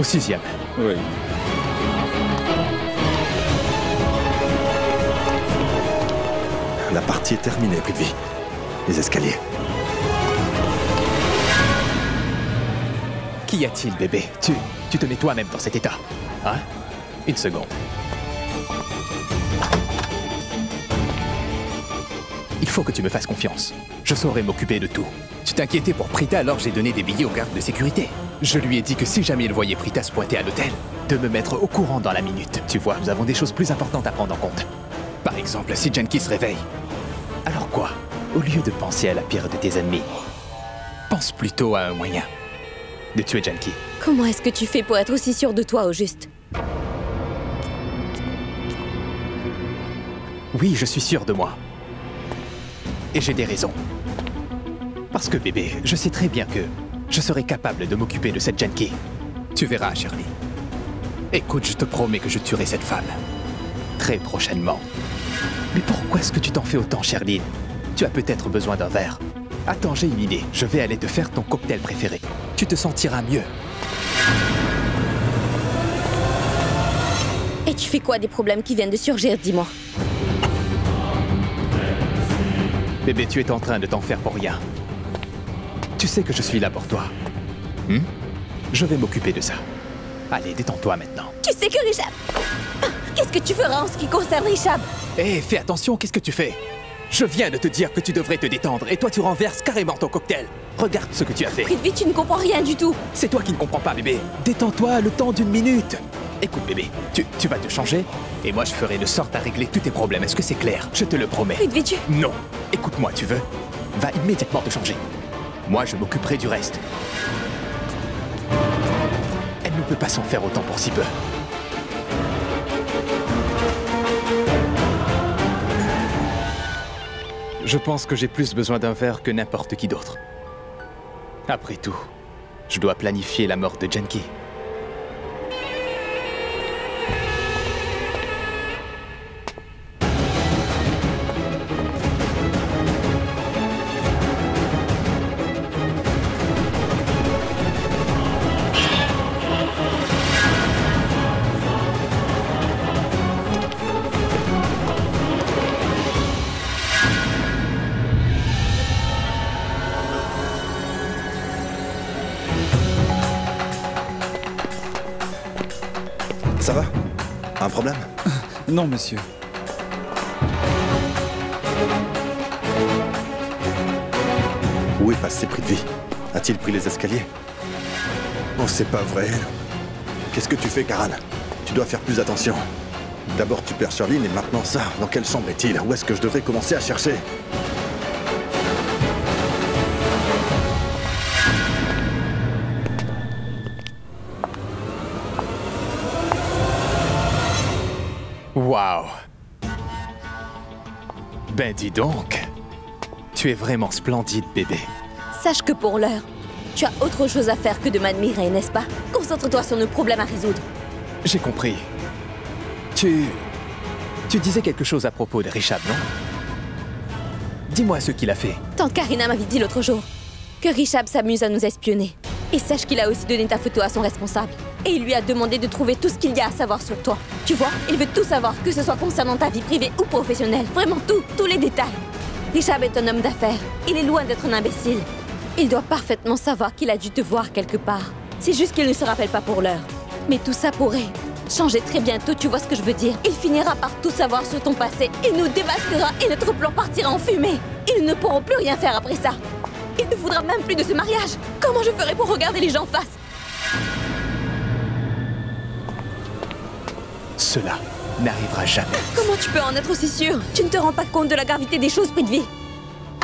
6e. Oui. La partie est terminée, Prithvi. Les escaliers. Qu'y a-t-il, bébé? Tu te mets toi-même dans cet état. Hein? Une seconde. Il faut que tu me fasses confiance. Je saurai m'occuper de tout. Tu t'inquiétais pour Prita, alors j'ai donné des billets aux gardes de sécurité. Je lui ai dit que si jamais il voyait Prita se pointer à l'hôtel, de me mettre au courant dans la minute. Tu vois, nous avons des choses plus importantes à prendre en compte. Par exemple, si Janki se réveille. Alors quoi? Au lieu de penser à la pire de tes ennemis, pense plutôt à un moyen de tuer Janki. Comment est-ce que tu fais pour être aussi sûr de toi, au juste? Oui, je suis sûr de moi. Et j'ai des raisons. Parce que, bébé, je sais très bien que je serai capable de m'occuper de cette Janki. Tu verras, Shirley. Écoute, je te promets que je tuerai cette femme. Très prochainement. Mais pourquoi est-ce que tu t'en fais autant, Shirley? Tu as peut-être besoin d'un verre. Attends, j'ai une idée. Je vais aller te faire ton cocktail préféré. Tu te sentiras mieux. Et tu fais quoi des problèmes qui viennent de surgir, dis-moi? Bébé, tu es en train de t'en faire pour rien. Tu sais que je suis là pour toi. Je vais m'occuper de ça. Allez, détends-toi maintenant. Tu sais que Richab... Qu'est-ce que tu feras en ce qui concerne Richab? Hé, fais attention, qu'est-ce que tu fais? Je viens de te dire que tu devrais te détendre, et toi tu renverses carrément ton cocktail. Regarde ce que tu as fait. Prithvi, tu ne comprends rien du tout. C'est toi qui ne comprends pas, bébé. Détends-toi le temps d'une minute. Écoute, bébé, tu vas te changer, et moi je ferai de sorte à régler tous tes problèmes. Est-ce que c'est clair? Je te le promets. Prithvi, tu... Non. Écoute-moi, tu veux? Va immédiatement te changer. Moi, je m'occuperai du reste. Elle ne peut pas s'en faire autant pour si peu. Je pense que j'ai plus besoin d'un verre que n'importe qui d'autre. Après tout, je dois planifier la mort de Janki. Ça va? Un problème? Non, monsieur. Où est passé Prithvi? A-t-il pris les escaliers? Oh, c'est pas vrai. Qu'est-ce que tu fais, Karan? Tu dois faire plus attention. D'abord tu perds Shirley, et maintenant ça. Dans quelle chambre est-il? Où est-ce que je devrais commencer à chercher? Waouh! Ben dis donc, tu es vraiment splendide, bébé. Sache que pour l'heure, tu as autre chose à faire que de m'admirer, n'est-ce pas? Concentre-toi sur nos problèmes à résoudre. J'ai compris. Tu disais quelque chose à propos de Richab, non? Dis-moi ce qu'il a fait. Tante Karina m'avait dit l'autre jour que Richab s'amuse à nous espionner. Et sache qu'il a aussi donné ta photo à son responsable. Et il lui a demandé de trouver tout ce qu'il y a à savoir sur toi. Tu vois, il veut tout savoir, que ce soit concernant ta vie privée ou professionnelle. Vraiment tout, tous les détails. Richab est un homme d'affaires. Il est loin d'être un imbécile. Il doit parfaitement savoir qu'il a dû te voir quelque part. C'est juste qu'il ne se rappelle pas pour l'heure. Mais tout ça pourrait changer très bientôt, tu vois ce que je veux dire? Il finira par tout savoir sur ton passé. Il nous démasquera et notre plan partira en fumée. Ils ne pourront plus rien faire après ça. Il ne voudra même plus de ce mariage. Comment je ferai pour regarder les gens en face? Cela n'arrivera jamais. Comment tu peux en être aussi sûr? Tu ne te rends pas compte de la gravité des choses, Prithvi.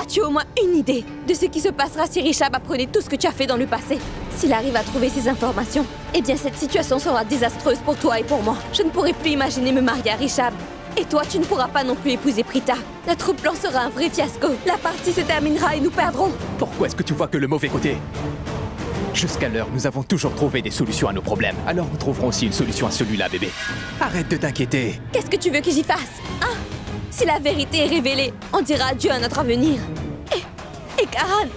As-tu au moins une idée de ce qui se passera si Richab apprenait tout ce que tu as fait dans le passé? S'il arrive à trouver ces informations, eh bien cette situation sera désastreuse pour toi et pour moi. Je ne pourrai plus imaginer me marier à Richab. Et toi, tu ne pourras pas non plus épouser Prita. Notre plan sera un vrai fiasco. La partie se terminera et nous perdrons. Pourquoi est-ce que tu vois que le mauvais côté? Jusqu'à l'heure, nous avons toujours trouvé des solutions à nos problèmes. Alors nous trouverons aussi une solution à celui-là, bébé. Arrête de t'inquiéter. Qu'est-ce que tu veux que j'y fasse, hein? Si la vérité est révélée, on dira adieu à notre avenir. Et Karan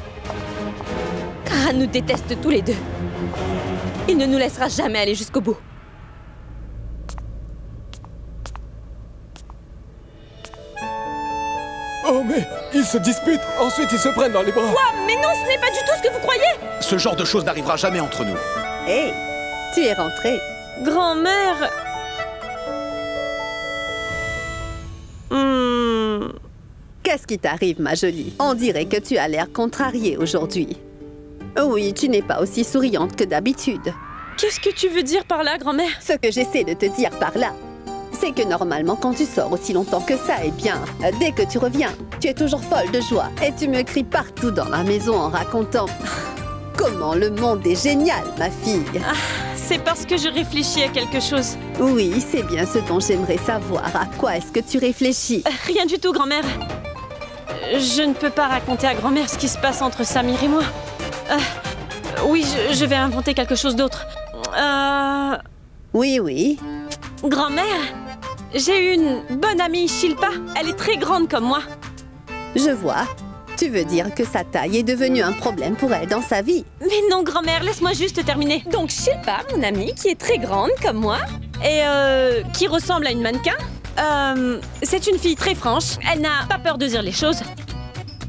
nous déteste tous les deux. Il ne nous laissera jamais aller jusqu'au bout. Oh mais, ils se disputent, ensuite ils se prennent dans les bras. Quoi? Mais non, ce n'est pas du tout ce que vous croyez! Ce genre de choses n'arrivera jamais entre nous. Hé, tu es rentrée. Grand-mère... Qu'est-ce qui t'arrive, ma jolie? On dirait que tu as l'air contrariée aujourd'hui. Oui, tu n'es pas aussi souriante que d'habitude. Qu'est-ce que tu veux dire par là, grand-mère? Ce que j'essaie de te dire par là, c'est que normalement, quand tu sors aussi longtemps que ça, eh bien, dès que tu reviens, tu es toujours folle de joie. Et tu me cries partout dans la maison en racontant comment le monde est génial, ma fille. C'est parce que je réfléchis à quelque chose. Oui, c'est bien ce dont j'aimerais savoir. À quoi est-ce que tu réfléchis? Rien du tout, grand-mère. Je ne peux pas raconter à grand-mère ce qui se passe entre Samir et moi. Oui, je vais inventer quelque chose d'autre. Oui, oui. Grand-mère, j'ai une bonne amie, Shilpa. Elle est très grande comme moi. Je vois. Tu veux dire que sa taille est devenue un problème pour elle dans sa vie? Mais non, grand-mère, laisse-moi juste terminer. Donc Shilpa, mon amie, qui est très grande comme moi, et qui ressemble à une mannequin, c'est une fille très franche. Elle n'a pas peur de dire les choses.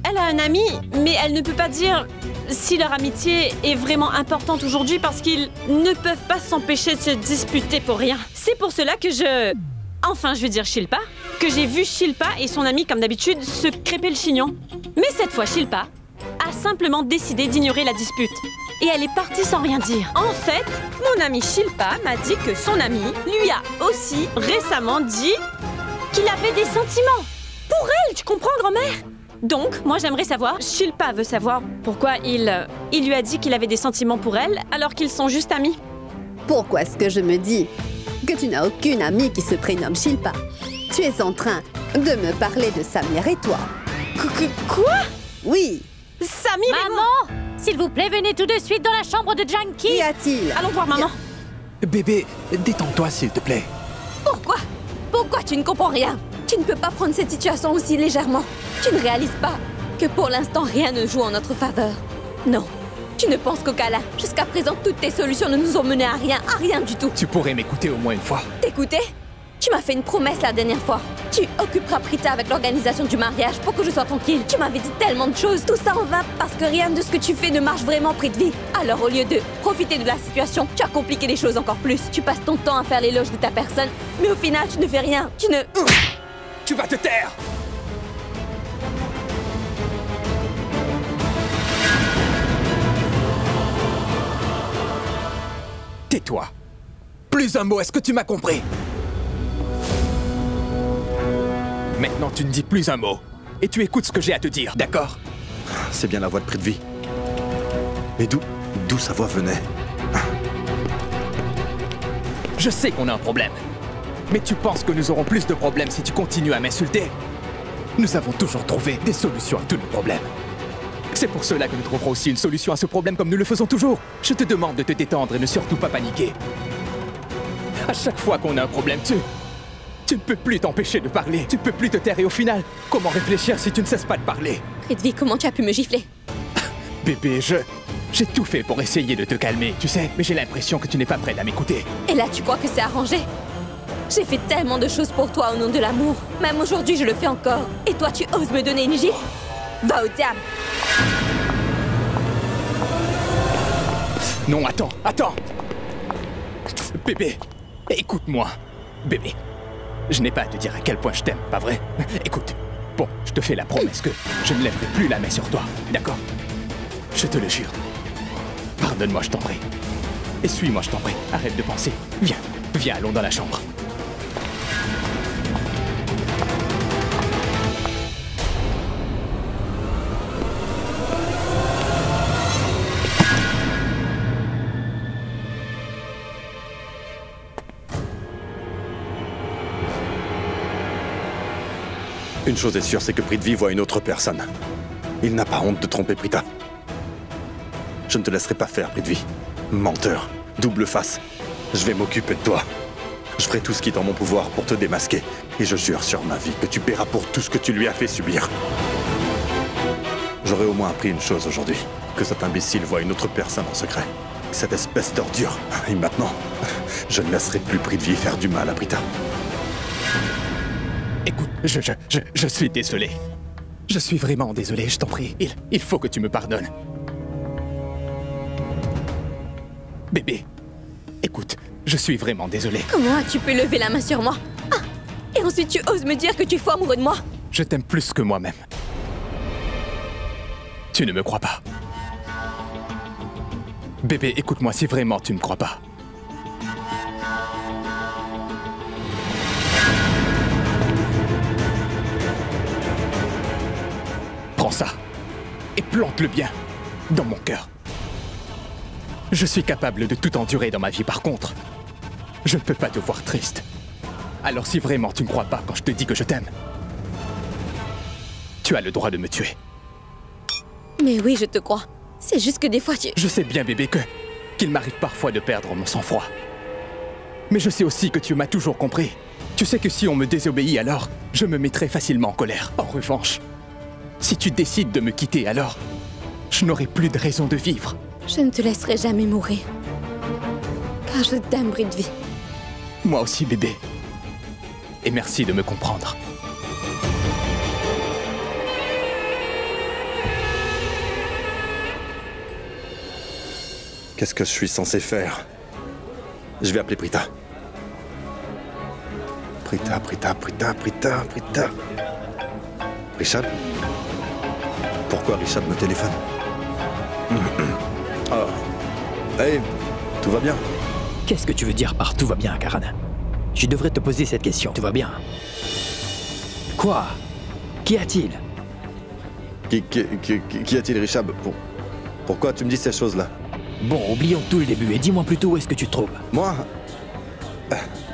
Elle a un ami, mais elle ne peut pas dire si leur amitié est vraiment importante aujourd'hui parce qu'ils ne peuvent pas s'empêcher de se disputer pour rien. C'est pour cela que Enfin, je veux dire Shilpa, que j'ai vu Shilpa et son ami, comme d'habitude, se crêper le chignon. Mais cette fois, Shilpa a simplement décidé d'ignorer la dispute. Et elle est partie sans rien dire. En fait, mon ami Shilpa m'a dit que son ami lui a aussi récemment dit qu'il avait des sentiments. Pour elle, tu comprends, grand-mère? Donc, moi j'aimerais savoir, Shilpa veut savoir pourquoi il lui a dit qu'il avait des sentiments pour elle alors qu'ils sont juste amis. Pourquoi est-ce que je me dis que tu n'as aucune amie qui se prénomme Shilpa? Tu es en train de me parler de Samir et toi. Quoi? Oui. Samir et moi? Maman! S'il vous plaît, venez tout de suite dans la chambre de Junkie! Qu'y a-t-il? Allons voir maman. Bébé, détends-toi s'il te plaît. Pourquoi? Pourquoi tu ne comprends rien? Tu ne peux pas prendre cette situation aussi légèrement. Tu ne réalises pas que pour l'instant, rien ne joue en notre faveur. Non, tu ne penses qu'au câlin. Jusqu'à présent, toutes tes solutions ne nous ont mené à rien du tout. Tu pourrais m'écouter au moins une fois. T'écouter? Tu m'as fait une promesse la dernière fois. Tu occuperas Prita avec l'organisation du mariage pour que je sois tranquille. Tu m'avais dit tellement de choses. Tout ça en vain parce que rien de ce que tu fais ne marche vraiment, Prithvi. Alors au lieu de profiter de la situation, tu as compliqué les choses encore plus. Tu passes ton temps à faire l'éloge de ta personne, mais au final, tu ne fais rien. Tu ne... Tu vas te taire! Tais-toi. Plus un mot, est-ce que tu m'as compris? Maintenant, tu ne dis plus un mot. Et tu écoutes ce que j'ai à te dire, d'accord? C'est bien la voix de Prithvi. Mais d'où sa voix venait? Je sais qu'on a un problème. Mais tu penses que nous aurons plus de problèmes si tu continues à m'insulter? Nous avons toujours trouvé des solutions à tous nos problèmes. C'est pour cela que nous trouverons aussi une solution à ce problème comme nous le faisons toujours. Je te demande de te détendre et ne surtout pas paniquer. À chaque fois qu'on a un problème, tu ne peux plus t'empêcher de parler. Tu ne peux plus te taire et au final, comment réfléchir si tu ne cesses pas de parler? Prithvi, comment tu as pu me gifler? Bébé, j'ai tout fait pour essayer de te calmer, tu sais, mais j'ai l'impression que tu n'es pas prête à m'écouter. Et là, tu crois que c'est arrangé? J'ai fait tellement de choses pour toi au nom de l'amour. Même aujourd'hui, je le fais encore. Et toi, tu oses me donner une gifle? Va au diable! Non, attends! Bébé, écoute-moi. Bébé, je n'ai pas à te dire à quel point je t'aime, pas vrai? Écoute, bon, je te fais la promesse que je ne lèverai plus la main sur toi, d'accord? Je te le jure. Pardonne-moi, je t'en prie. Et suis-moi, je t'en prie. Arrête de penser. Viens, allons dans la chambre. Une chose est sûre, c'est que Prithvi voit une autre personne. Il n'a pas honte de tromper Prita. Je ne te laisserai pas faire, Prithvi. Menteur, double face. Je vais m'occuper de toi. Je ferai tout ce qui est en mon pouvoir pour te démasquer. Et je jure sur ma vie que tu paieras pour tout ce que tu lui as fait subir. J'aurais au moins appris une chose aujourd'hui. Que cet imbécile voit une autre personne en secret. cette espèce d'ordure. Et maintenant, je ne laisserai plus Prithvi faire du mal à Prita. Écoute, je suis désolé. Je suis vraiment désolé, je t'en prie. Il faut que tu me pardonnes. Bébé, écoute, je suis vraiment désolé. Comment as-tu pu lever la main sur moi? Ah! Et ensuite tu oses me dire que tu es fou amoureux de moi? Je t'aime plus que moi-même. Tu ne me crois pas. Bébé, écoute-moi si vraiment tu ne me crois pas. Prends ça et plante-le bien dans mon cœur. Je suis capable de tout endurer dans ma vie, par contre, je ne peux pas te voir triste. Alors si vraiment tu ne crois pas quand je te dis que je t'aime, tu as le droit de me tuer. Mais oui, je te crois. C'est juste que des fois tu... Je sais bien, bébé, qu'il m'arrive parfois de perdre mon sang-froid. Mais je sais aussi que tu m'as toujours compris. Tu sais que si on me désobéit, alors je me mettrai facilement en colère. En revanche, si tu décides de me quitter, alors je n'aurai plus de raison de vivre. Je ne te laisserai jamais mourir. Car je t'aime, Prithvi. Moi aussi, bébé. Et merci de me comprendre. Qu'est-ce que je suis censé faire? Je vais appeler Prita. Prita. Rishab? Pourquoi Rishab me téléphone? Oh. Hey, tout va bien? Qu'est-ce que tu veux dire par tout va bien, Karan? Je devrais te poser cette question. Tout va bien? Quoi? Qu'y a-t-il? Qu'y a-t-il, Rishab? Pourquoi tu me dis ces choses-là? Bon, oublions tout le début et dis-moi plutôt où est-ce que tu te trouves. Moi?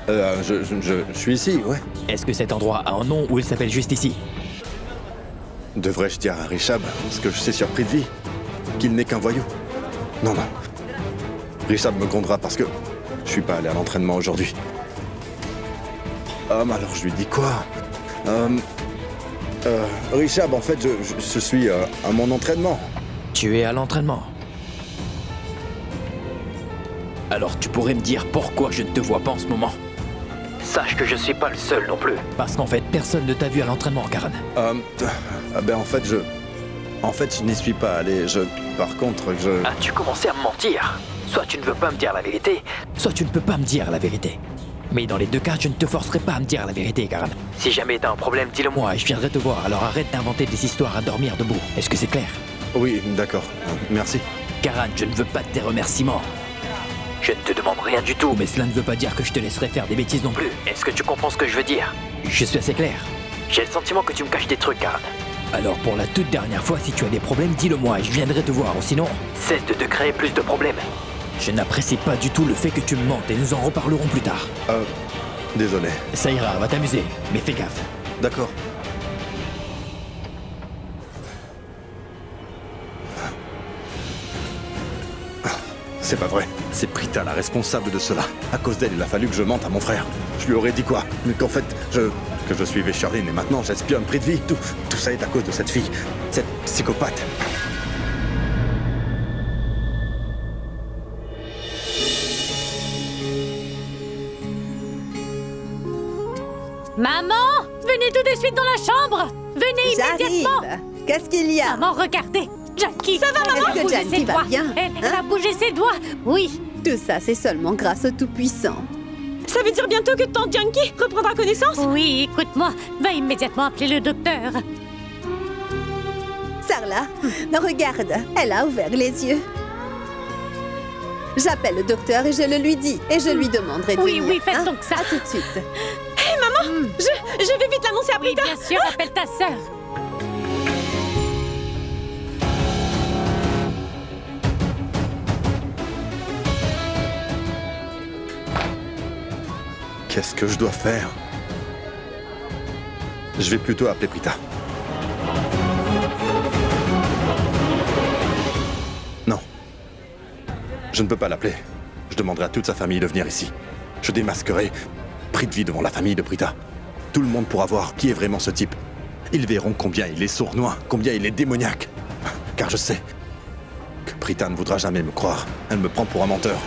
Je suis ici, ouais. Est-ce que cet endroit a un nom ou il s'appelle juste ici? Devrais-je dire à Rishab ce que je sais sur Prithvi? Qu'il n'est qu'un voyou? Non. Rishab me grondera parce que je suis pas allé à l'entraînement aujourd'hui. Alors je lui dis quoi? Rishab, en fait, je suis à mon entraînement. Tu es à l'entraînement? Alors tu pourrais me dire pourquoi je ne te vois pas en ce moment? Sache que je suis pas le seul non plus. Parce qu'en fait, personne ne t'a vu à l'entraînement, Karan. En fait, je n'y suis pas allé. Par contre, As-tu commencé à me mentir? Soit tu ne veux pas me dire la vérité, soit tu ne peux pas me dire la vérité. Mais dans les deux cas, je ne te forcerai pas à me dire la vérité, Karan. Si jamais t'as un problème, dis-le moi et je viendrai te voir. Alors arrête d'inventer des histoires à dormir debout. Est-ce que c'est clair? Oui, d'accord. Merci. Karan, je ne veux pas de tes remerciements. Je ne te demande rien du tout, mais cela ne veut pas dire que je te laisserai faire des bêtises non plus. Est-ce que tu comprends ce que je veux dire? Je suis assez clair. J'ai le sentiment que tu me caches des trucs, Karan. Alors pour la toute dernière fois, si tu as des problèmes, dis-le moi et je viendrai te voir. Ou sinon, cesse de te créer plus de problèmes. Je n'apprécie pas du tout le fait que tu me mentes et nous en reparlerons plus tard. Désolé. Ça ira, va t'amuser, mais fais gaffe. D'accord. C'est pas vrai. C'est Prita la responsable de cela. À cause d'elle, il a fallu que je mente à mon frère. Je lui aurais dit quoi? Qu'en fait, que je suivais Sherlyn et maintenant j'espionne Prithvi. Tout ça est à cause de cette fille. Cette psychopathe. Maman! Venez tout de suite dans la chambre! Venez immédiatement! J'arrive. Qu'est-ce qu'il y a? Maman, regardez! Jackie! Ça va, maman? Est-ce que Jackie va bien? Elle a bougé ses doigts! Oui! Tout ça, c'est seulement grâce au Tout-Puissant. Ça veut dire bientôt que tante Janky reprendra connaissance? Oui, écoute-moi, va immédiatement appeler le docteur. Sarla, regarde, elle a ouvert les yeux. J'appelle le docteur et je le lui dis. Et je lui demanderai de venir. Oui, faites donc ça. À tout de suite. Hé, maman! Je vais vite l'annoncer à Oui, Prita. bien sûr, appelle ta sœur. Qu'est-ce que je dois faire? Je vais plutôt appeler Prita. Non. Je ne peux pas l'appeler. Je demanderai à toute sa famille de venir ici. Je démasquerai Prithvi devant la famille de Prita. Tout le monde pourra voir qui est vraiment ce type. Ils verront combien il est sournois, combien il est démoniaque. Car je sais que Prita ne voudra jamais me croire. Elle me prend pour un menteur.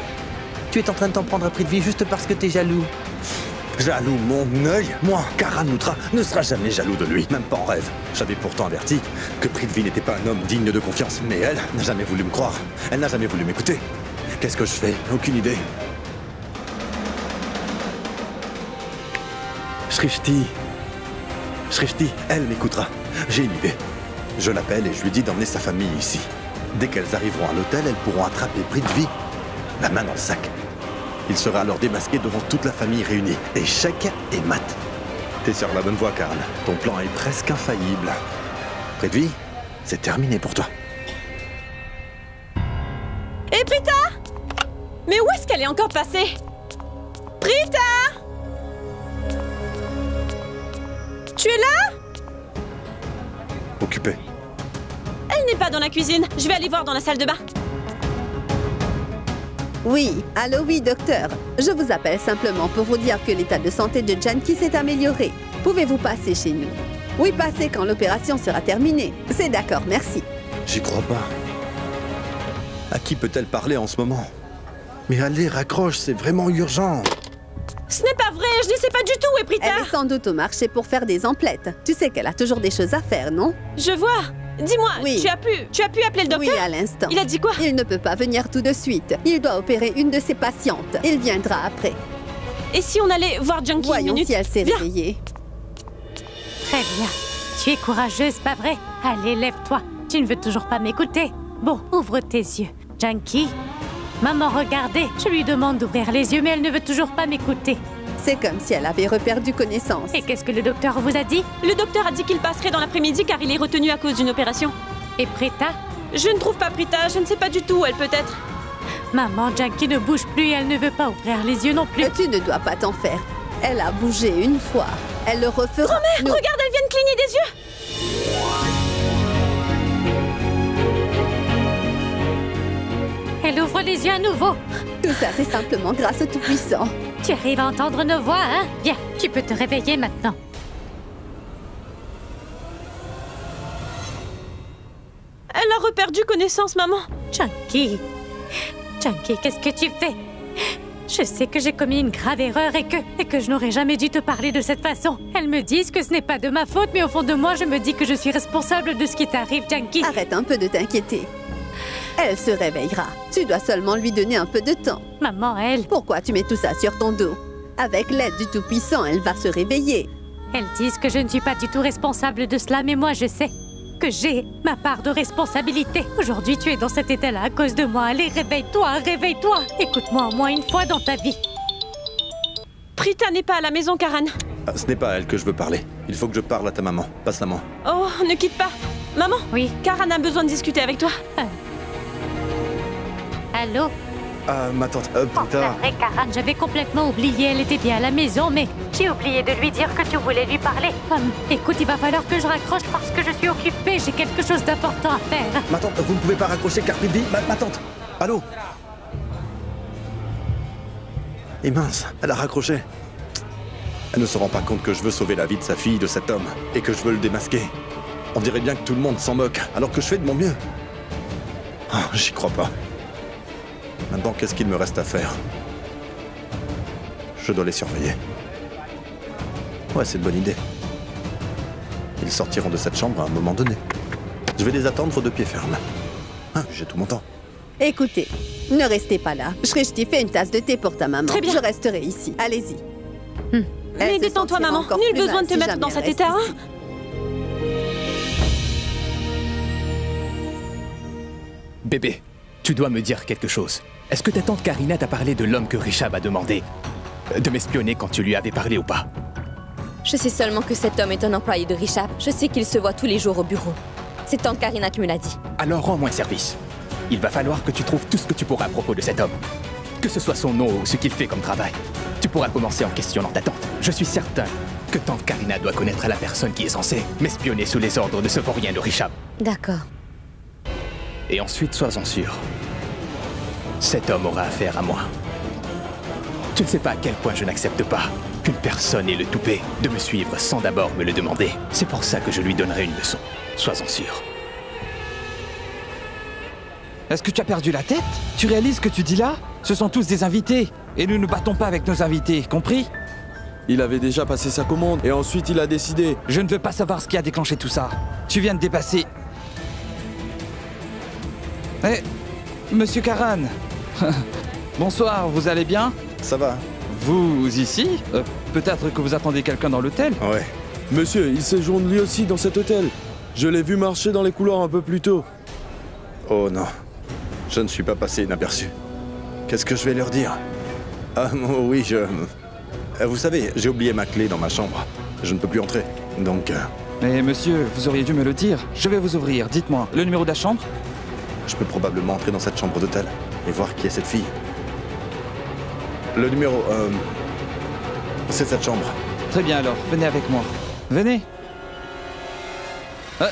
Tu es en train de t'en prendre à Prithvi juste parce que t'es jaloux. Jaloux mon œil? Moi, Karan Lutra ne sera jamais jaloux de lui, même pas en rêve. J'avais pourtant averti que Prithvi n'était pas un homme digne de confiance, mais elle n'a jamais voulu me croire. Elle n'a jamais voulu m'écouter. Qu'est-ce que je fais? Aucune idée. Shrishti, elle m'écoutera. J'ai une idée. Je l'appelle et je lui dis d'emmener sa famille ici. Dès qu'elles arriveront à l'hôtel, elles pourront attraper Prithvi, la main dans le sac. Il sera alors démasqué devant toute la famille réunie. Et Sheik et Matt. T'es sur la bonne voie, Karan. Ton plan est presque infaillible. Prithvi, c'est terminé pour toi. Et Prita? Mais où est-ce qu'elle est encore passée? Prita? Tu es là? Occupé. Elle n'est pas dans la cuisine. Je vais aller voir dans la salle de bain. Oui, allô, oui, docteur. Je vous appelle simplement pour vous dire que l'état de santé de Janki s'est amélioré. Pouvez-vous passer chez nous? Oui, passez quand l'opération sera terminée. C'est d'accord, merci. J'y crois pas. À qui peut-elle parler en ce moment? Mais allez, raccroche, c'est vraiment urgent. Ce n'est pas vrai, je ne sais pas du tout où est Prita. Elle est sans doute au marché pour faire des emplettes. Tu sais qu'elle a toujours des choses à faire, non? Je vois. Dis-moi, Oui. tu as pu appeler le docteur? Oui, à l'instant. Il a dit quoi? Il ne peut pas venir tout de suite. Il doit opérer une de ses patientes. Il viendra après. Et si on allait voir Junkie une Voyons minute? si elle s'est Viens. réveillée. Très bien. Tu es courageuse, pas vrai? Allez, lève-toi. Tu ne veux toujours pas m'écouter. Bon, ouvre tes yeux. Junkie? Maman, regardez. Je lui demande d'ouvrir les yeux, mais elle ne veut toujours pas m'écouter. C'est comme si elle avait reperdu connaissance. Et qu'est-ce que le docteur vous a dit? Le docteur a dit qu'il passerait dans l'après-midi car il est retenu à cause d'une opération. Et Prita? Je ne trouve pas Prita, je ne sais pas du tout où elle peut être. Maman, Junkie ne bouge plus et elle ne veut pas ouvrir les yeux non plus. Tu ne dois pas t'en faire. Elle a bougé une fois. Elle le refera. Grand-mère, Nous- regarde, elle vient de cligner des yeux. Elle ouvre les yeux à nouveau. Tout ça, c'est simplement grâce au Tout-Puissant. Tu arrives à entendre nos voix, hein? Bien, tu peux te réveiller maintenant. Elle a reperdu connaissance, maman. Junkie, qu'est-ce que tu fais? Je sais que j'ai commis une grave erreur et que je n'aurais jamais dû te parler de cette façon. Elles me disent que ce n'est pas de ma faute, mais au fond de moi, je me dis que je suis responsable de ce qui t'arrive, Junkie. Arrête un peu de t'inquiéter. Elle se réveillera. Tu dois seulement lui donner un peu de temps. Maman, elle, Pourquoi tu mets tout ça sur ton dos? Avec l'aide du Tout-Puissant, elle va se réveiller. elles disent que je ne suis pas du tout responsable de cela, mais moi je sais que j'ai ma part de responsabilité. Aujourd'hui, tu es dans cet état-là à cause de moi. Allez, réveille-toi, réveille-toi. Écoute-moi au moins une fois dans ta vie. Prita n'est pas à la maison, Karan. Ah, ce n'est pas à elle que je veux parler. Il faut que je parle à ta maman. Passe la main. Oh, ne quitte pas. Maman, Oui. Karan a besoin de discuter avec toi. Allô? Ah, ma tante, Oh, Prita. c'est vrai, Karan, j'avais complètement oublié. Elle était bien à la maison, mais j'ai oublié de lui dire que tu voulais lui parler. Écoute, il va falloir que je raccroche parce que je suis occupée. J'ai quelque chose d'important à faire. Ma tante, vous ne pouvez pas raccrocher car Prithvi. Ma tante. Allô? Et mince, elle a raccroché. Elle ne se rend pas compte que je veux sauver la vie de sa fille, de cet homme, et que je veux le démasquer. On dirait bien que tout le monde s'en moque, alors que je fais de mon mieux. Ah, j'y crois pas. Maintenant, qu'est-ce qu'il me reste à faire? Je dois les surveiller. Ouais, c'est une bonne idée. Ils sortiront de cette chambre à un moment donné. Je vais les attendre de pied ferme. Ah, j'ai tout mon temps. Écoutez, ne restez pas là. Shrishti, fais une tasse de thé pour ta maman. Très bien. Je resterai ici. Allez-y. Mais Elle se détends-toi, sentira maman. encore Nul plus besoin mal de te si mettre jamais dans elle cet reste état, hein. ici. Bébé, tu dois me dire quelque chose. Est-ce que ta tante Karina t'a parlé de l'homme que Rishab a demandé de m'espionner quand tu lui avais parlé ou pas? Je sais seulement que cet homme est un employé de Rishab. Je sais qu'il se voit tous les jours au bureau. C'est tante Karina qui me l'a dit. Alors rends-moi service. Il va falloir que tu trouves tout ce que tu pourras à propos de cet homme. Que ce soit son nom ou ce qu'il fait comme travail. Tu pourras commencer en questionnant ta tante. Je suis certain que tante Karina doit connaître la personne qui est censée m'espionner sous les ordres de ce vaurien de Rishab. D'accord. Et ensuite, sois-en sûr. Cet homme aura affaire à moi. Tu ne sais pas à quel point je n'accepte pas qu'une personne ait le toupet de me suivre sans d'abord me le demander. C'est pour ça que je lui donnerai une leçon. Sois-en sûr. Est-ce que tu as perdu la tête? Tu réalises ce que tu dis là? Ce sont tous des invités. Et nous ne battons pas avec nos invités, compris? Il avait déjà passé sa commande et ensuite il a décidé. Je ne veux pas savoir ce qui a déclenché tout ça. Tu viens de dépasser... Eh, Monsieur Karan. Bonsoir, vous allez bien? Ça va? Vous ici? Peut-être que vous attendez quelqu'un dans l'hôtel? Ouais. Monsieur, il séjourne lui aussi dans cet hôtel. Je l'ai vu marcher dans les couloirs un peu plus tôt. Oh non. Je ne suis pas passé inaperçu. Qu'est-ce que je vais leur dire? Ah oui, vous savez, j'ai oublié ma clé dans ma chambre. Je ne peux plus entrer, donc... Mais monsieur, vous auriez dû me le dire. Je vais vous ouvrir, dites-moi. Le numéro de la chambre? Je peux probablement entrer dans cette chambre d'hôtel et voir qui est cette fille. Le numéro... c'est cette chambre. Très bien alors, venez avec moi. Venez. Hop.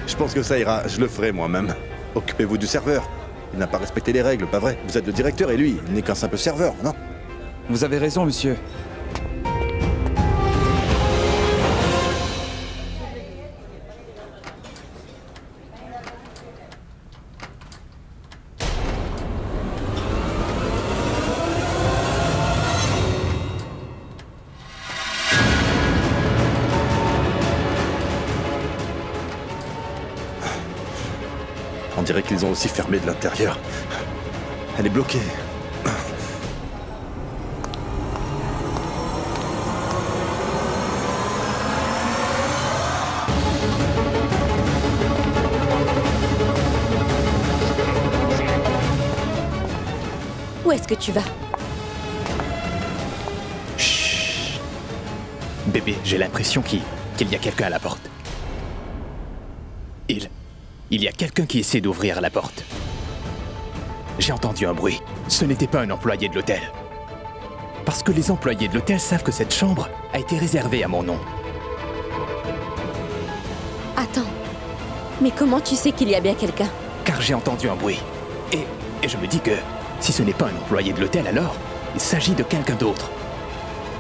Je pense que ça ira, je le ferai moi-même. Occupez-vous du serveur. Il n'a pas respecté les règles, pas vrai? Vous êtes le directeur et lui, il n'est qu'un simple serveur, non? Vous avez raison, monsieur. On dirait qu'ils ont aussi fermé de l'intérieur. Elle est bloquée. Où est-ce que tu vas? Chut. Bébé, j'ai l'impression qu'il y a quelqu'un à la porte. Il y a quelqu'un qui essaie d'ouvrir la porte. J'ai entendu un bruit. Ce n'était pas un employé de l'hôtel. Parce que les employés de l'hôtel savent que cette chambre a été réservée à mon nom. Attends. Mais comment tu sais qu'il y a bien quelqu'un? Car j'ai entendu un bruit. Et je me dis que si ce n'est pas un employé de l'hôtel, alors il s'agit de quelqu'un d'autre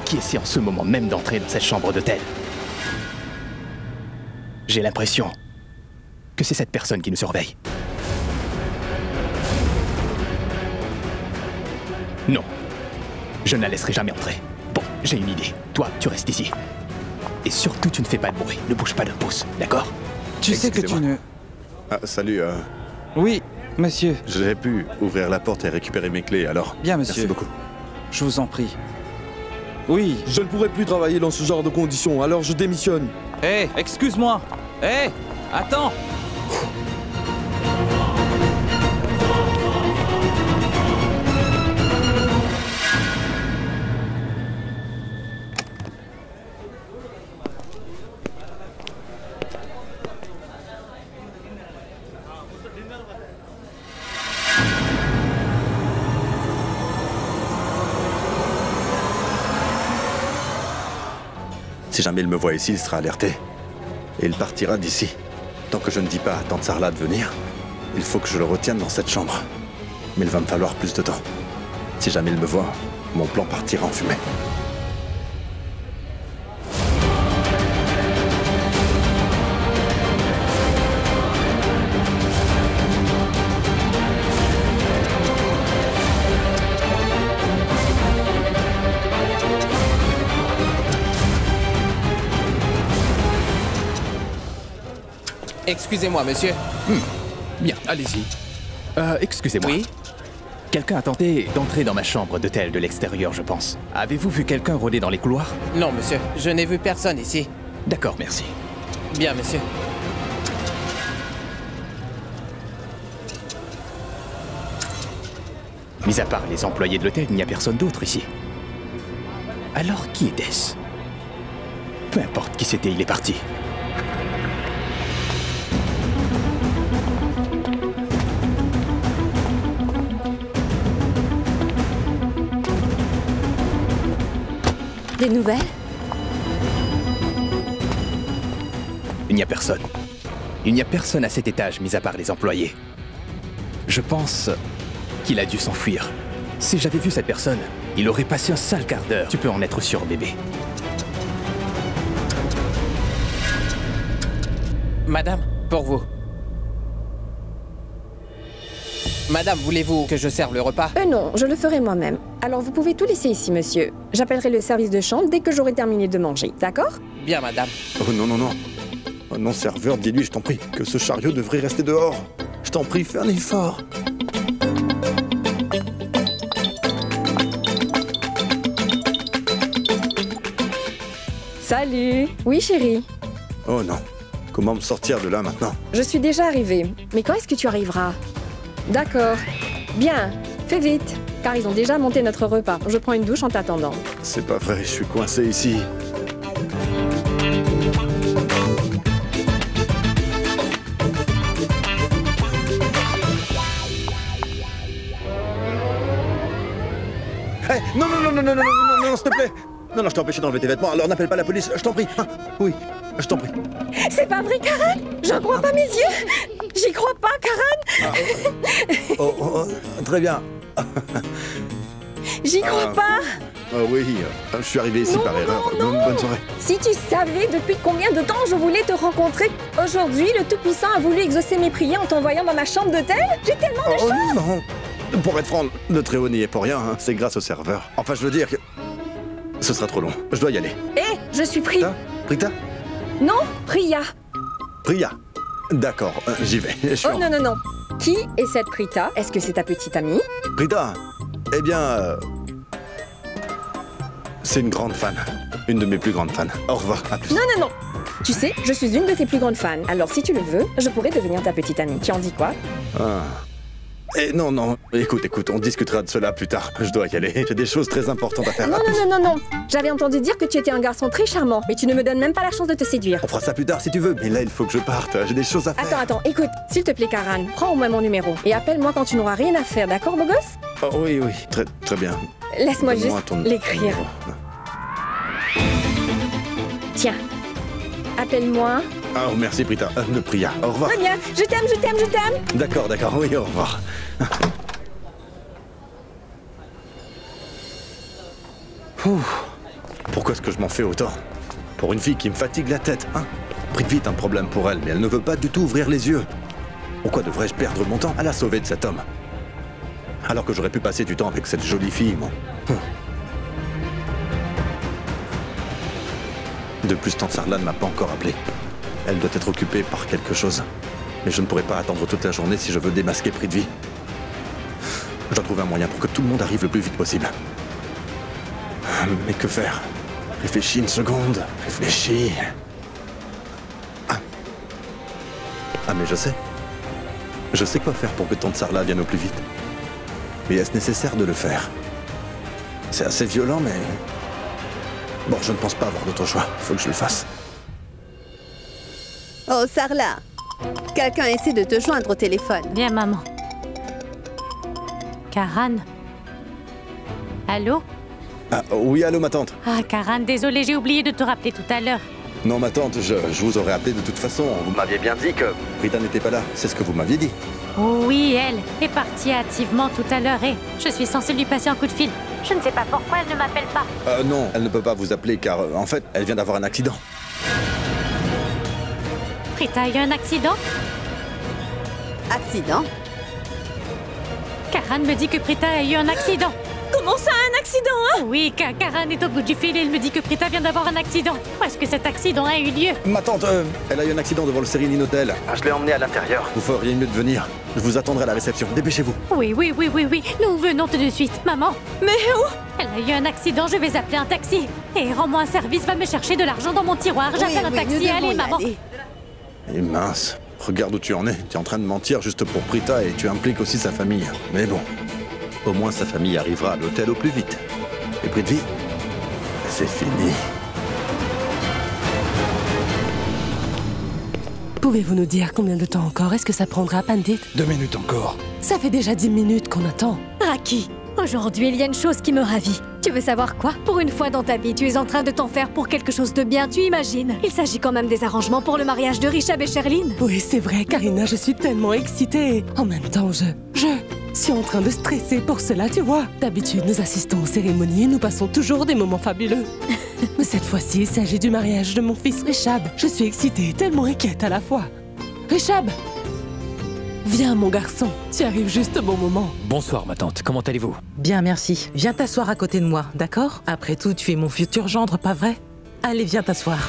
qui essaie en ce moment même d'entrer dans cette chambre d'hôtel. J'ai l'impression que c'est cette personne qui nous surveille. Non. Je ne la laisserai jamais entrer. Bon, j'ai une idée. Toi, tu restes ici. Et surtout, tu ne fais pas de bruit. Ne bouge pas d'un pouce, d'accord? Tu sais que tu ne... Ah, salut, Oui, monsieur. J'ai pu ouvrir la porte et récupérer mes clés, alors... Bien, monsieur. Merci beaucoup. Je vous en prie. Oui. Je ne pourrai plus travailler dans ce genre de conditions, alors je démissionne. Hé, excuse-moi. Hé, attends. Si jamais il me voit ici, il sera alerté. Et il partira d'ici. Tant que je ne dis pas à Tante Sarla de venir, il faut que je le retienne dans cette chambre. Mais il va me falloir plus de temps. Si jamais il me voit, mon plan partira en fumée. Excusez-moi, monsieur. Bien, allez-y. Excusez-moi. Oui? Quelqu'un a tenté d'entrer dans ma chambre d'hôtel de l'extérieur, je pense. Avez-vous vu quelqu'un rôder dans les couloirs? Non, monsieur. Je n'ai vu personne ici. D'accord, merci. Bien, monsieur. Mis à part les employés de l'hôtel, il n'y a personne d'autre ici. Alors, qui était-ce? Peu importe qui c'était, il est parti. Des nouvelles? Il n'y a personne. Il n'y a personne à cet étage, mis à part les employés. Je pense qu'il a dû s'enfuir. Si j'avais vu cette personne, il aurait passé un sale quart d'heure. Tu peux en être sûr, bébé. Madame, pour vous. Madame, voulez-vous que je serve le repas? Non, je le ferai moi-même. Alors vous pouvez tout laisser ici, monsieur. J'appellerai le service de chambre dès que j'aurai terminé de manger, d'accord? Bien, madame. Oh non, non, non. Oh non, serveur, dis-lui, je t'en prie, que ce chariot devrait rester dehors. Je t'en prie, fais un effort. Salut. Oui, chérie. Oh non. Comment me sortir de là maintenant? Je suis déjà arrivée. Mais quand est-ce que tu arriveras? D'accord. Bien. Fais vite. Car ils ont déjà monté notre repas. Je prends une douche en t'attendant. C'est pas vrai, je suis coincé ici. Hey, non, non, non, non, non, non, non, non, non, s'il te plaît. Non, non, je t'ai empêché d'enlever tes vêtements, alors n'appelle pas la police, je t'en prie. Ah, oui, je t'en prie. C'est pas vrai, Karen? J'en crois pas mes yeux. J'y crois pas, Karen. Très bien. J'y crois pas. Oui, je suis arrivé ici par erreur. Bonne soirée. Si tu savais depuis combien de temps je voulais te rencontrer, aujourd'hui, le Tout-Puissant a voulu exaucer mes prières en t'envoyant dans ma chambre d'hôtel. J'ai tellement de chance. Non. Pour être franc, le Très-Haut n'y est pour rien, hein. C'est grâce au serveur. Enfin, je veux dire que... Ce sera trop long, je dois y aller. Je suis Prita. Prita? Non, Priya. Priya. D'accord, j'y vais. Non, non, non. Qui est cette Prita? Est-ce que c'est ta petite amie? Prita? Eh bien... C'est une grande fan. Une de mes plus grandes fans. Au revoir, à plus. Non, non, non. Tu sais, je suis une de tes plus grandes fans. Alors, si tu le veux, je pourrais devenir ta petite amie. Tu en dis quoi? Non, non. Écoute, on discutera de cela plus tard. Je dois y aller. J'ai des choses très importantes à faire. Non, non, non, non, non. J'avais entendu dire que tu étais un garçon très charmant, mais tu ne me donnes même pas la chance de te séduire. On fera ça plus tard si tu veux, mais là, il faut que je parte. J'ai des choses à faire. Attends, écoute. S'il te plaît, Karan, prends au moins mon numéro et appelle-moi quand tu n'auras rien à faire, d'accord, beau gosse? Oh, oui, très bien. Laisse-moi juste l'écrire. Tiens, appelle-moi. Oh, merci, Prita. De Priya. Au revoir. Très bien. Je t'aime, je t'aime, je t'aime. D'accord. Oui, au revoir. Pourquoi est-ce que je m'en fais autant? Pour une fille qui me fatigue la tête, hein? Prithvi est un problème pour elle, mais elle ne veut pas du tout ouvrir les yeux. Pourquoi devrais-je perdre mon temps à la sauver de cet homme? Alors que j'aurais pu passer du temps avec cette jolie fille, moi. De plus, Tante Sarla ne m'a pas encore appelé. Elle doit être occupée par quelque chose. Mais je ne pourrai pas attendre toute la journée si je veux démasquer Prithvi. Je dois trouver un moyen pour que tout le monde arrive le plus vite possible. Mais que faire? Réfléchis une seconde. Réfléchis. Ah, mais je sais. Je sais quoi faire pour que Tante Sarla vienne au plus vite. Mais est-ce nécessaire de le faire? C'est assez violent, mais... Bon, je ne pense pas avoir d'autre choix. Il faut que je le fasse. Oh, Sarla. Quelqu'un essaie de te joindre au téléphone. Bien, maman. Karan? Allô? Oui, allô, ma tante. Karan, désolé, j'ai oublié de te rappeler tout à l'heure. Non, ma tante, je vous aurais appelé de toute façon. Vous m'aviez bien dit que Prita n'était pas là. C'est ce que vous m'aviez dit. Oui, elle est partie hâtivement tout à l'heure et je suis censée lui passer un coup de fil. Je ne sais pas pourquoi elle ne m'appelle pas. Non, elle ne peut pas vous appeler car, en fait, elle vient d'avoir un accident. Prita a eu un accident? Accident? Karan me dit que Prita a eu un accident. Comment ça, un accident, hein? Oui, Karan est au bout du fil et il me dit que Prita vient d'avoir un accident. Où est-ce que cet accident a eu lieu? Ma tante, elle a eu un accident devant le Serene Hotel. Je l'ai emmenée à l'intérieur. Vous feriez mieux de venir. Je vous attendrai à la réception. Dépêchez-vous. Oui. Nous venons tout de suite, maman. Mais où? Elle a eu un accident, je vais appeler un taxi. Et rends-moi un service, va me chercher de l'argent dans mon tiroir. J'appelle un taxi, allez, maman. Et mince, regarde où tu en es. Tu es en train de mentir juste pour Prita et tu impliques aussi sa famille. Mais bon, au moins sa famille arrivera à l'hôtel au plus vite. Et Prithvi, c'est fini. Pouvez-vous nous dire combien de temps encore est-ce que ça prendra, Pandit? 2 minutes encore. Ça fait déjà 10 minutes qu'on attend. Raki, aujourd'hui, il y a une chose qui me ravit. Tu veux savoir quoi? Pour une fois dans ta vie, tu es en train de t'en faire pour quelque chose de bien, tu imagines? Il s'agit quand même des arrangements pour le mariage de Rishab et Sherlyn. Oui, c'est vrai, Karina, je suis tellement excitée. En même temps, je suis en train de stresser pour cela, tu vois. D'habitude, nous assistons aux cérémonies et nous passons toujours des moments fabuleux. Mais cette fois-ci, il s'agit du mariage de mon fils Rishab. Je suis excitée et tellement inquiète à la fois. Rishab! Viens, mon garçon. Tu arrives juste au bon moment. Bonsoir, ma tante. Comment allez-vous? Bien, merci. Viens t'asseoir à côté de moi, d'accord? Après tout, tu es mon futur gendre, pas vrai? Allez, viens t'asseoir.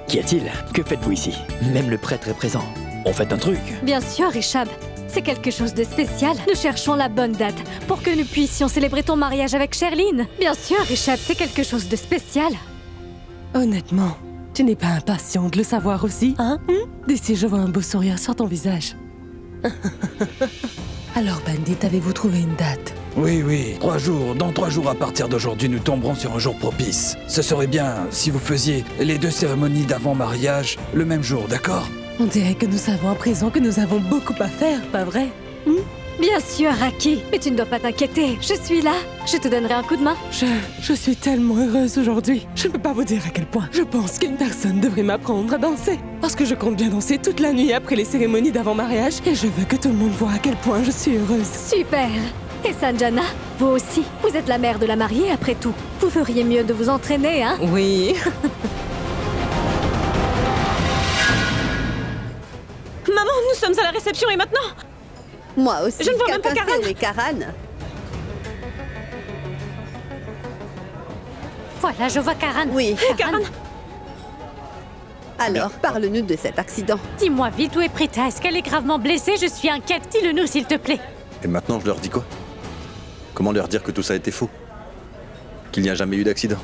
Qu'y a-t-il? Que faites-vous ici? Même le prêtre est présent. On fait un truc. Bien sûr, Richab. C'est quelque chose de spécial. Nous cherchons la bonne date pour que nous puissions célébrer ton mariage avec Sherline. Bien sûr, Richab, c'est quelque chose de spécial. Honnêtement, tu n'es pas impatient de le savoir aussi, hein? D'ici, je vois un beau sourire sur ton visage. Alors, Bandit, avez-vous trouvé une date? Oui, 3 jours. Dans 3 jours à partir d'aujourd'hui, nous tomberons sur un jour propice. Ce serait bien si vous faisiez les 2 cérémonies d'avant-mariage le même jour, d'accord? On dirait que nous savons à présent que nous avons beaucoup à faire, pas vrai? Bien sûr, Raki. Mais tu ne dois pas t'inquiéter. Je suis là. Je te donnerai un coup de main. Je suis tellement heureuse aujourd'hui. Je ne peux pas vous dire à quel point. Je pense qu'une personne devrait m'apprendre à danser. Parce que je compte bien danser toute la nuit après les cérémonies d'avant-mariage. Et je veux que tout le monde voit à quel point je suis heureuse. Super. Et Sanjana, vous aussi. Vous êtes la mère de la mariée, après tout. Vous feriez mieux de vous entraîner, hein? Oui. Maman, nous sommes à la réception et maintenant? Moi aussi. Je ne vois même pas Quelqu'un Karan. sait où est Karan? Voilà, je vois Karan. Oui. Karan. Alors, parle-nous de cet accident. Dis-moi vite où est Prita. Est-ce qu'elle est gravement blessée? Je suis inquiète. Dis-le-nous, s'il te plaît. Et maintenant, je leur dis quoi? Comment leur dire que tout ça a été faux? Qu'il n'y a jamais eu d'accident?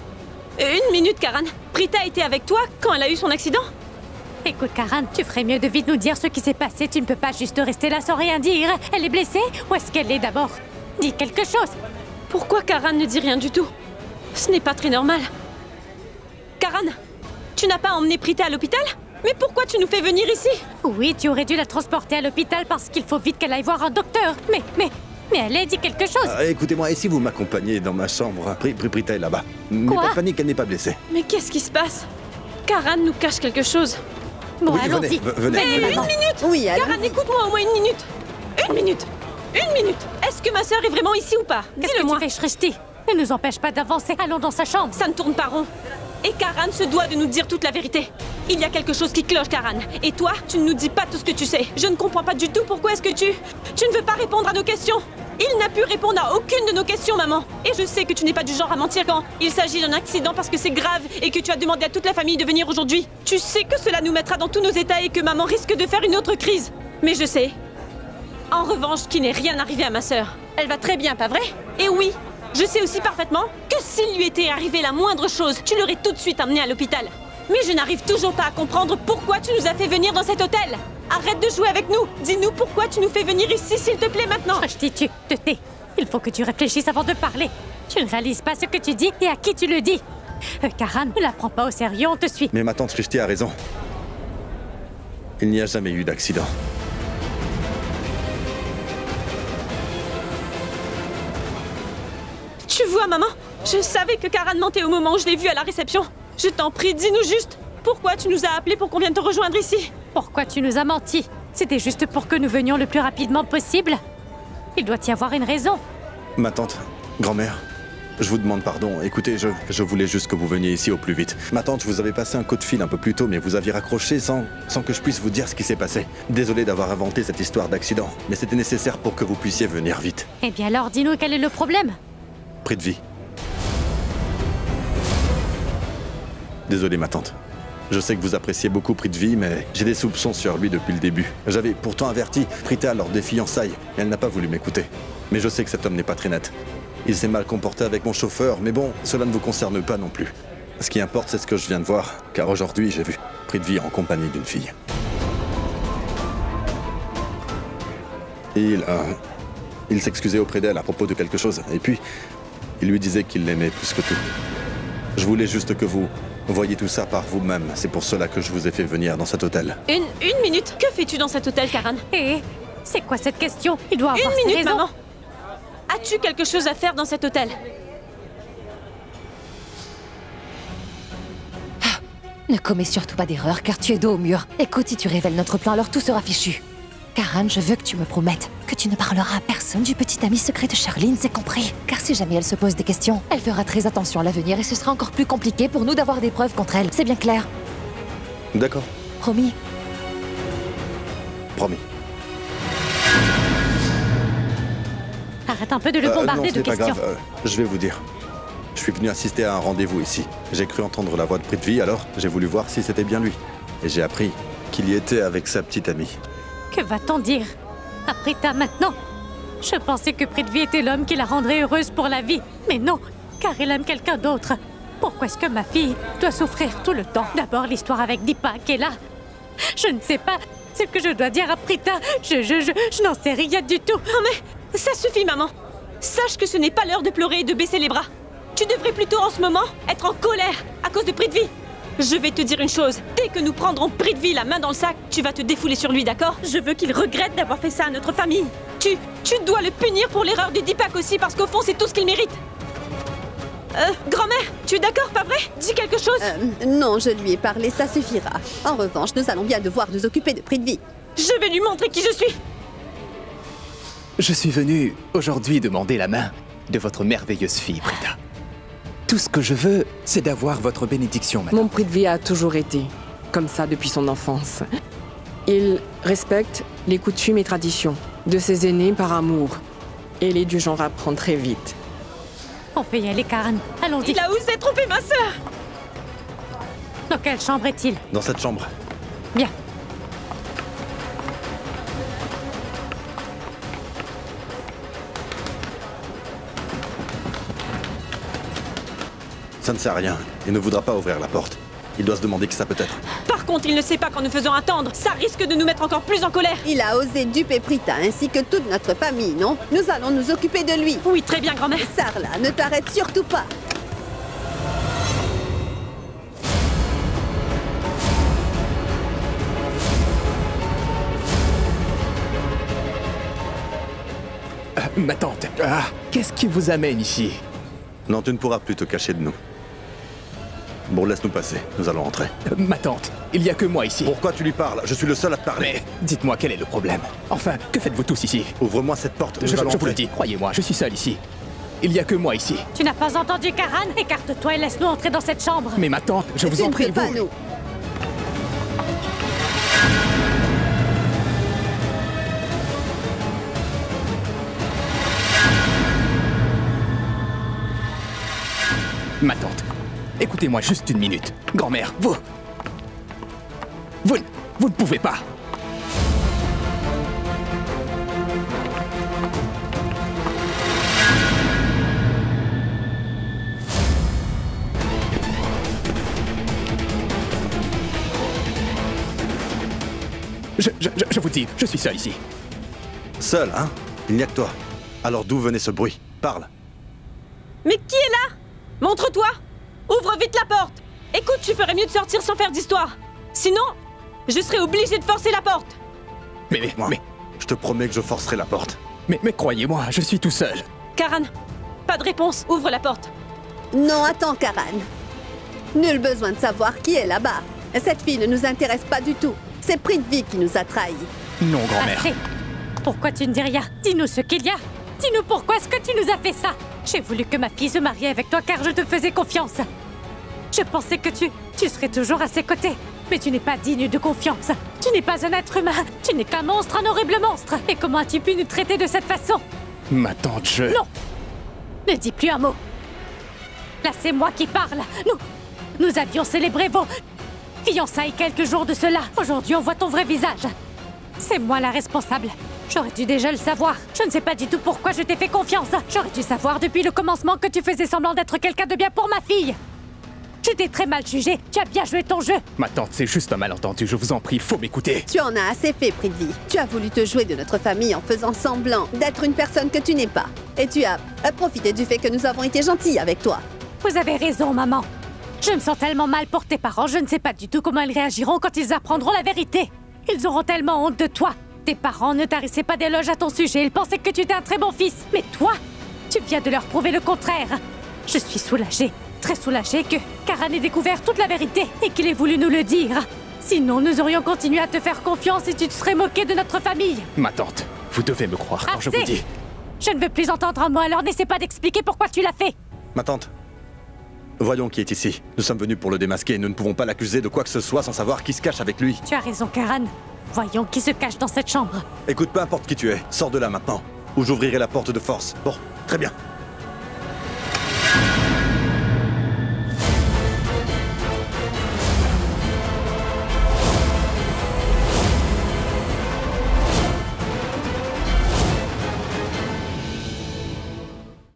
Une minute, Karan. Prita était avec toi quand elle a eu son accident? Écoute, Karan, tu ferais mieux de vite nous dire ce qui s'est passé. Tu ne peux pas juste rester là sans rien dire. Elle est blessée? Où est-ce qu'elle est d'abord? Dis quelque chose. Pourquoi Karan ne dit rien du tout? Ce n'est pas très normal. Karan, tu n'as pas emmené Prita à l'hôpital? Mais pourquoi tu nous fais venir ici? Oui, tu aurais dû la transporter à l'hôpital parce qu'il faut vite qu'elle aille voir un docteur. Mais elle a dit quelque chose. Écoutez-moi, et si vous m'accompagnez dans ma chambre? Prita est là-bas. Mais pas de panique, elle n'est pas blessée. Mais qu'est-ce qui se passe? Karan nous cache quelque chose. Bon, Oui, allons-y. venez. Une minute! Oui, Karan, écoute-moi au moins une minute! Une minute! Une minute! Est-ce que ma sœur est vraiment ici ou pas? Qu'est-ce que tu fais, Shrishti? Ne nous empêche pas d'avancer. Allons dans sa chambre. Ça ne tourne pas rond. Et Karan se doit de nous dire toute la vérité. Il y a quelque chose qui cloche, Karan. Et toi, tu ne nous dis pas tout ce que tu sais. Je ne comprends pas du tout pourquoi est-ce que tu ne veux pas répondre à nos questions. Il n'a pu répondre à aucune de nos questions, maman. Et je sais que tu n'es pas du genre à mentir quand il s'agit d'un accident parce que c'est grave et que tu as demandé à toute la famille de venir aujourd'hui. Tu sais que cela nous mettra dans tous nos états et que maman risque de faire une autre crise. Mais je sais, en revanche, qu'il n'est rien arrivé à ma sœur. Elle va très bien, pas vrai? Et oui, je sais aussi parfaitement que s'il lui était arrivé la moindre chose, tu l'aurais tout de suite emmenée à l'hôpital. Mais je n'arrive toujours pas à comprendre pourquoi tu nous as fait venir dans cet hôtel. Arrête de jouer avec nous. Dis-nous pourquoi tu nous fais venir ici, s'il te plaît, maintenant. Shrishti, tu te tais. Il faut que tu réfléchisses avant de parler. Tu ne réalises pas ce que tu dis et à qui tu le dis. Karan, ne la prends pas au sérieux, on te suit. Mais ma tante Shrishti a raison. Il n'y a jamais eu d'accident. Tu vois, maman, je savais que Karan mentait au moment où je l'ai vue à la réception. Je t'en prie, dis-nous juste. Pourquoi tu nous as appelés pour qu'on vienne te rejoindre ici? Pourquoi tu nous as menti? C'était juste pour que nous venions le plus rapidement possible. Il doit y avoir une raison. Ma tante, grand-mère, je vous demande pardon. Écoutez, je voulais juste que vous veniez ici au plus vite. Ma tante, je vous avais passé un coup de fil un peu plus tôt, mais vous aviez raccroché sans que je puisse vous dire ce qui s'est passé. Désolé d'avoir inventé cette histoire d'accident, mais c'était nécessaire pour que vous puissiez venir vite. Eh bien alors, dis-nous quel est le problème? Prithvi. Désolé, ma tante. Je sais que vous appréciez beaucoup Prithvi, mais j'ai des soupçons sur lui depuis le début. J'avais pourtant averti Prita lors des fiançailles, et elle n'a pas voulu m'écouter. Mais je sais que cet homme n'est pas très net. Il s'est mal comporté avec mon chauffeur, mais bon, cela ne vous concerne pas non plus. Ce qui importe, c'est ce que je viens de voir, car aujourd'hui, j'ai vu Prithvi en compagnie d'une fille. Il s'excusait auprès d'elle à propos de quelque chose, et puis, il lui disait qu'il l'aimait plus que tout. Je voulais juste que vous voyez tout ça par vous-même. C'est pour cela que je vous ai fait venir dans cet hôtel. Une minute. Que fais-tu dans cet hôtel, Karan? C'est quoi cette question? Il doit avoir Une minute, raison. maman. As-tu quelque chose à faire dans cet hôtel? Ne commets surtout pas d'erreur, car tu es dos au mur. Écoute, si tu révèles notre plan, alors tout sera fichu. Karan, je veux que tu me promettes que tu ne parleras à personne du petit ami secret de Sherline, c'est compris? Car si jamais elle se pose des questions, elle fera très attention à l'avenir et ce sera encore plus compliqué pour nous d'avoir des preuves contre elle. C'est bien clair? D'accord. Promis? Promis. Arrête un peu de le Non, bombarder ce de n'est pas questions. grave. Je vais vous dire. Je suis venu assister à un rendez-vous ici. J'ai cru entendre la voix de Prithvi, alors j'ai voulu voir si c'était bien lui. Et j'ai appris qu'il y était avec sa petite amie. Que va-t-on dire? Aprita, maintenant? Je pensais que Prithvi était l'homme qui la rendrait heureuse pour la vie. Mais non, car elle aime quelqu'un d'autre. Pourquoi est-ce que ma fille doit souffrir tout le temps? D'abord l'histoire avec Deepak, et là, je ne sais pas ce que je dois dire à Aprita. Je n'en sais rien du tout. Oh mais, ça suffit, maman. Sache que ce n'est pas l'heure de pleurer et de baisser les bras. Tu devrais plutôt en ce moment être en colère à cause de Prithvi. Je vais te dire une chose, dès que nous prendrons Prithvi la main dans le sac, tu vas te défouler sur lui, d'accord? Je veux qu'il regrette d'avoir fait ça à notre famille. Tu dois le punir pour l'erreur de Deepak aussi, parce qu'au fond, c'est tout ce qu'il mérite. Grand-mère, tu es d'accord, pas vrai? Dis quelque chose. Non, je lui ai parlé, ça suffira. En revanche, nous allons bien devoir nous occuper de Prithvi. Je vais lui montrer qui je suis. Je suis venu aujourd'hui demander la main de votre merveilleuse fille, Prita. Tout ce que je veux, c'est d'avoir votre bénédiction, madame. Mon Prithvi a toujours été comme ça depuis son enfance. Il respecte les coutumes et traditions de ses aînés par amour. Et il est du genre à apprendre très vite. On peut y aller, Karen. Allons-y. Il a osé tromper ma sœur. Dans quelle chambre est-il? Dans cette chambre. Bien. Ça ne sert à rien. Il ne voudra pas ouvrir la porte. Il doit se demander qui ça peut être. Par contre, il ne sait pas qu'en nous faisant attendre, ça risque de nous mettre encore plus en colère. Il a osé duper Prita ainsi que toute notre famille, non? Nous allons nous occuper de lui. Oui, très bien, grand-mère. Sarla, ne t'arrête surtout pas. Ma tante, qu'est-ce qui vous amène ici? Non, tu ne pourras plus te cacher de nous. Bon, laisse-nous passer. Nous allons rentrer. Ma tante, il n'y a que moi ici. Pourquoi tu lui parles? Je suis le seul à te parler. Mais dites-moi quel est le problème. Enfin, que faites-vous tous ici? Ouvre-moi cette porte. Je vous le dis, croyez-moi, je suis seul ici. Il n'y a que moi ici. Tu n'as pas entendu, Karan? Écarte-toi et laisse-nous entrer dans cette chambre. Mais ma tante, je vous en prie, pas nous. Ma tante, écoutez-moi juste une minute. Grand-mère, vous ne pouvez pas. Je vous dis, je suis seul ici. Seul, hein? Il n'y a que toi. Alors d'où venait ce bruit? Parle. Mais qui est là? Montre-toi! Ouvre vite la porte! Écoute, tu ferais mieux de sortir sans faire d'histoire. Sinon, je serai obligée de forcer la porte. Mais... Je te promets que je forcerai la porte. Mais croyez-moi, je suis tout seul. Karan, pas de réponse. Ouvre la porte. Non, attends, Karan. Nul besoin de savoir qui est là-bas. Cette fille ne nous intéresse pas du tout. C'est Prithvi qui nous a trahis. Non, grand-mère. Assez. Pourquoi tu ne dis rien? Dis-nous ce qu'il y a. Dis-nous pourquoi est-ce que tu nous as fait ça? J'ai voulu que ma fille se marie avec toi car je te faisais confiance. Je pensais que tu serais toujours à ses côtés. Mais tu n'es pas digne de confiance. Tu n'es pas un être humain. Tu n'es qu'un monstre, un horrible monstre. Et comment as-tu pu nous traiter de cette façon? Ma tante, Non! Ne dis plus un mot. Là, c'est moi qui parle. Nous avions célébré vos fiançailles quelques jours de cela. Aujourd'hui, on voit ton vrai visage. C'est moi la responsable. J'aurais dû déjà le savoir. Je ne sais pas du tout pourquoi je t'ai fait confiance. J'aurais dû savoir depuis le commencement que tu faisais semblant d'être quelqu'un de bien pour ma fille. Je t'ai très mal jugé. Tu as bien joué ton jeu. Ma tante, c'est juste un malentendu. Je vous en prie, il faut m'écouter. Tu en as assez fait, Prithvi. Tu as voulu te jouer de notre famille en faisant semblant d'être une personne que tu n'es pas. Et tu as profité du fait que nous avons été gentils avec toi. Vous avez raison, maman. Je me sens tellement mal pour tes parents. Je ne sais pas du tout comment ils réagiront quand ils apprendront la vérité. Ils auront tellement honte de toi. Tes parents ne tarissaient pas d'éloges à ton sujet. Ils pensaient que tu étais un très bon fils. Mais toi, tu viens de leur prouver le contraire. Je suis soulagée, très soulagée que Karan ait découvert toute la vérité et qu'il ait voulu nous le dire. Sinon, nous aurions continué à te faire confiance et tu te serais moqué de notre famille. Ma tante, vous devez me croire quand je vous dis. Je ne veux plus entendre un mot, alors n'essaie pas d'expliquer pourquoi tu l'as fait. Ma tante, voyons qui est ici. Nous sommes venus pour le démasquer et nous ne pouvons pas l'accuser de quoi que ce soit sans savoir qui se cache avec lui. Tu as raison, Karan. Voyons qui se cache dans cette chambre. Écoute, peu importe qui tu es, sors de là maintenant, ou j'ouvrirai la porte de force. Bon, très bien.